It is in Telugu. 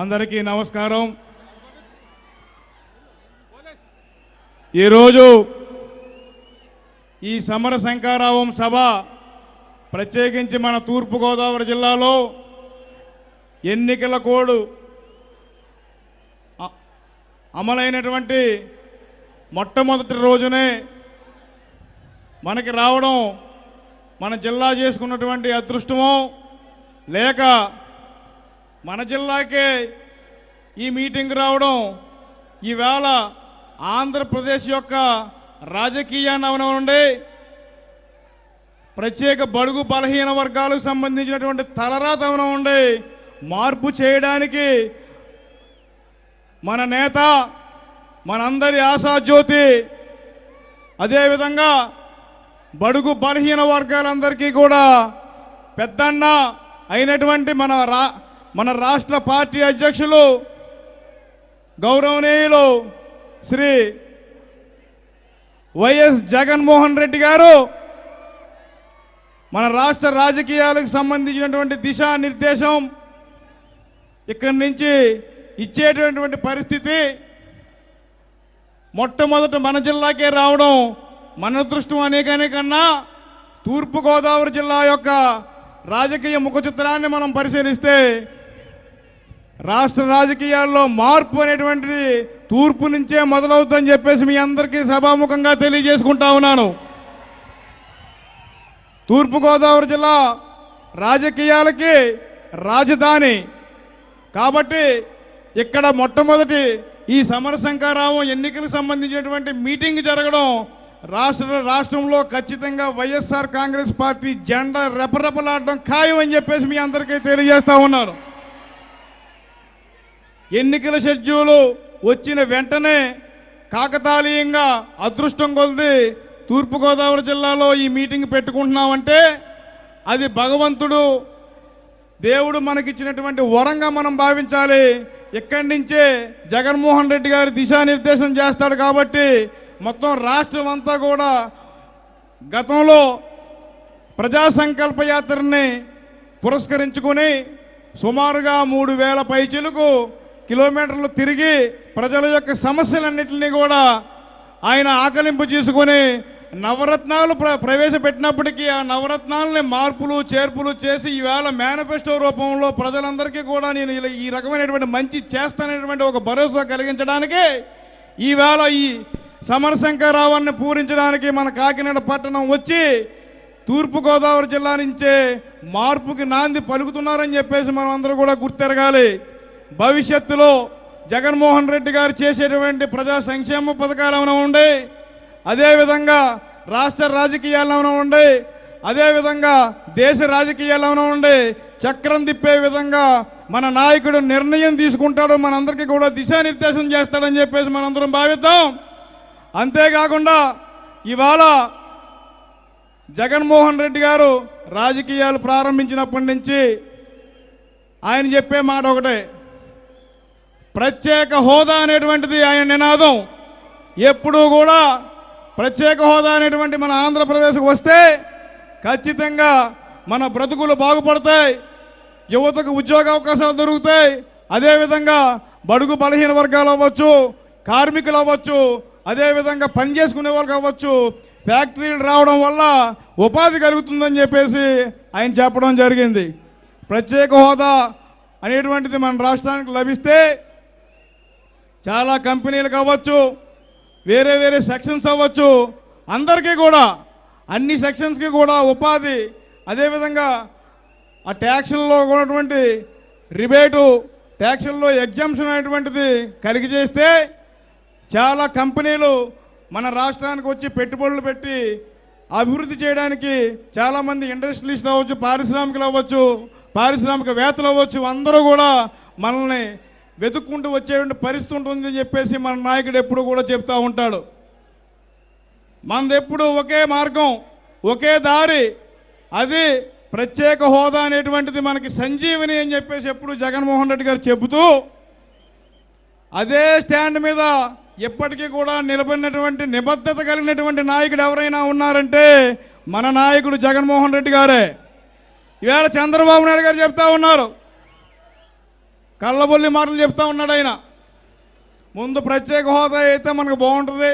అందరికీ నమస్కారం. ఈరోజు ఈ సమర శంఖారావం సభ ప్రత్యేకించి మన తూర్పుగోదావరి జిల్లాలో ఎన్నికల కోడ్ అమలైనటువంటి మొట్టమొదటి రోజునే మనకి రావడం మన జిల్లా చేసుకున్నటువంటి అదృష్టమో లేక మన జిల్లాకే ఈ మీటింగ్ రావడం ఈవేళ ఆంధ్రప్రదేశ్ యొక్క రాజకీయాన్ని అవనండి ప్రత్యేక బడుగు బలహీన వర్గాలకు సంబంధించినటువంటి తలరాత అవనండి మార్పు చేయడానికి మన నేత మనందరి ఆశాజ్యోతి అదేవిధంగా బడుగు బలహీన వర్గాలందరికీ కూడా పెద్దన్న అయినటువంటి మన రాష్ట్ర పార్టీ అధ్యక్షులు గౌరవనీయులు శ్రీ వైఎస్ జగన్మోహన్ రెడ్డి గారు మన రాష్ట్ర రాజకీయాలకు సంబంధించినటువంటి దిశానిర్దేశం ఇక్కడి నుంచి ఇచ్చేటటువంటి పరిస్థితి మొట్టమొదట మన జిల్లాకే రావడం మన అదృష్టం అనేకన్నా తూర్పుగోదావరి జిల్లా యొక్క రాజకీయ ముఖ చిత్రాన్ని మనం పరిశీలిస్తే రాష్ట్ర రాజకీయాల్లో మార్పు అనేటువంటిది తూర్పు నుంచే మొదలవుతుందని చెప్పేసి మీ అందరికీ సభాముఖంగా తెలియజేసుకుంటా ఉన్నాను. తూర్పుగోదావరి జిల్లా రాజకీయాలకి రాజధాని కాబట్టి ఇక్కడ మొట్టమొదటి ఈ సమర శంఖారావం ఎన్నికలకు సంబంధించినటువంటి మీటింగ్ జరగడం రాష్ట్రంలో ఖచ్చితంగా వైఎస్ఆర్ కాంగ్రెస్ పార్టీ జెండా రెపరెపలాడడం ఖాయం అని చెప్పేసి మీ అందరికీ తెలియజేస్తా ఉన్నారు. ఎన్నికల షెడ్యూలు వచ్చిన వెంటనే కాకతాళీయంగా అదృష్టం కొలిది తూర్పుగోదావరి జిల్లాలో ఈ మీటింగ్ పెట్టుకుంటున్నామంటే అది భగవంతుడు దేవుడు మనకిచ్చినటువంటి వరంగా మనం భావించాలి. ఇక్కడి నుంచే జగన్మోహన్ రెడ్డి గారు దిశానిర్దేశం చేస్తాడు కాబట్టి మొత్తం రాష్ట్రం అంతా కూడా గతంలో ప్రజా సంకల్ప యాత్రని పురస్కరించుకుని సుమారుగా 3000 పైచిలకు కిలోమీటర్లు తిరిగి ప్రజల యొక్క సమస్యలన్నింటినీ కూడా ఆయన ఆకలింపు చేసుకుని నవరత్నాలు ప్రవేశపెట్టినప్పటికీ ఆ నవరత్నాలని మార్పులు చేర్పులు చేసి ఈవేళ మేనిఫెస్టో రూపంలో ప్రజలందరికీ కూడా నేను ఈ రకమైనటువంటి మంచి చేస్తాననేటువంటి ఒక భరోసా కలిగించడానికి ఈవేళ ఈ సమర శంఖారావాన్ని పూరించడానికి మన కాకినాడ పట్టణం వచ్చి తూర్పుగోదావరి జిల్లా నుంచే మార్పుకి నాంది పలుకుతున్నారని చెప్పేసి మనం అందరూ కూడా గుర్తెరగాలి. భవిష్యత్తులో జగన్మోహన్ రెడ్డి గారు చేసేటువంటి ప్రజా సంక్షేమ పథకాలు ఉండే అదేవిధంగా రాష్ట్ర రాజకీయాలు ఉండే అదేవిధంగా దేశ రాజకీయాలు ఉండే చక్రం తిప్పే విధంగా మన నాయకుడు నిర్ణయం తీసుకుంటాడు, మనందరికీ కూడా దిశానిర్దేశం చేస్తాడని చెప్పేసి మనందరం భావిద్దాం. అంతేకాకుండా ఇవాళ జగన్మోహన్ రెడ్డి గారు రాజకీయాలు ప్రారంభించినప్పటి నుంచి ఆయన చెప్పే మాట ఒకటే, ప్రత్యేక హోదా అనేటువంటిది ఆయన నినాదం. ఎప్పుడూ కూడా ప్రత్యేక హోదా అనేటువంటి మన ఆంధ్రప్రదేశ్కి వస్తే ఖచ్చితంగా మన బ్రతుకులు బాగుపడతాయి, యువతకు ఉద్యోగ అవకాశాలు దొరుకుతాయి, అదేవిధంగా బడుగు బలహీన వర్గాలు అవ్వచ్చు, కార్మికులు అవ్వచ్చు, అదేవిధంగా పనిచేసుకునే వాళ్ళు కావచ్చు, ఫ్యాక్టరీలు రావడం వల్ల ఉపాధి కలుగుతుందని చెప్పేసి ఆయన చెప్పడం జరిగింది. ప్రత్యేక హోదా అనేటువంటిది మన రాష్ట్రానికి లభిస్తే చాలా కంపెనీలు కావచ్చు, వేరే వేరే సెక్షన్స్ అవ్వచ్చు, అందరికీ కూడా అన్ని సెక్షన్స్కి కూడా ఉపాధి, అదేవిధంగా ఆ ట్యాక్సుల్లో ఉన్నటువంటి రిబేటు, ట్యాక్సుల్లో ఎగ్జామ్షన్ అనేటువంటిది కలిగి చేస్తే చాలా కంపెనీలు మన రాష్ట్రానికి వచ్చి పెట్టుబడులు పెట్టి అభివృద్ధి చేయడానికి చాలామంది ఇండస్ట్రియలిస్టులు అవ్వచ్చు, పారిశ్రామికలు అవ్వచ్చు, పారిశ్రామికవేత్తలు అవ్వచ్చు, అందరూ కూడా మనల్ని వెతుక్కుంటూ వచ్చేటువంటి పరిస్థితి ఉంటుందని చెప్పేసి మన నాయకుడు ఎప్పుడు కూడా చెప్తూ ఉంటాడు. మనది ఎప్పుడు ఒకే మార్గం, ఒకే దారి, అది ప్రత్యేక హోదా అనేటువంటిది మనకి సంజీవని అని చెప్పేసి ఎప్పుడు జగన్మోహన్ రెడ్డి గారు చెబుతూ అదే స్టాండ్ మీద ఎప్పటికీ కూడా నిలబడినటువంటి నిబద్ధత కలిగినటువంటి నాయకుడు ఎవరైనా ఉన్నారంటే మన నాయకుడు జగన్మోహన్ రెడ్డి గారే. ఈవేళ చంద్రబాబు నాయుడు గారు చెప్తా ఉన్నారు, కళ్ళబొల్లి మాటలు చెప్తా ఉన్నాడు ఆయన. ముందు ప్రత్యేక హోదా అయితే మనకు బాగుంటుంది.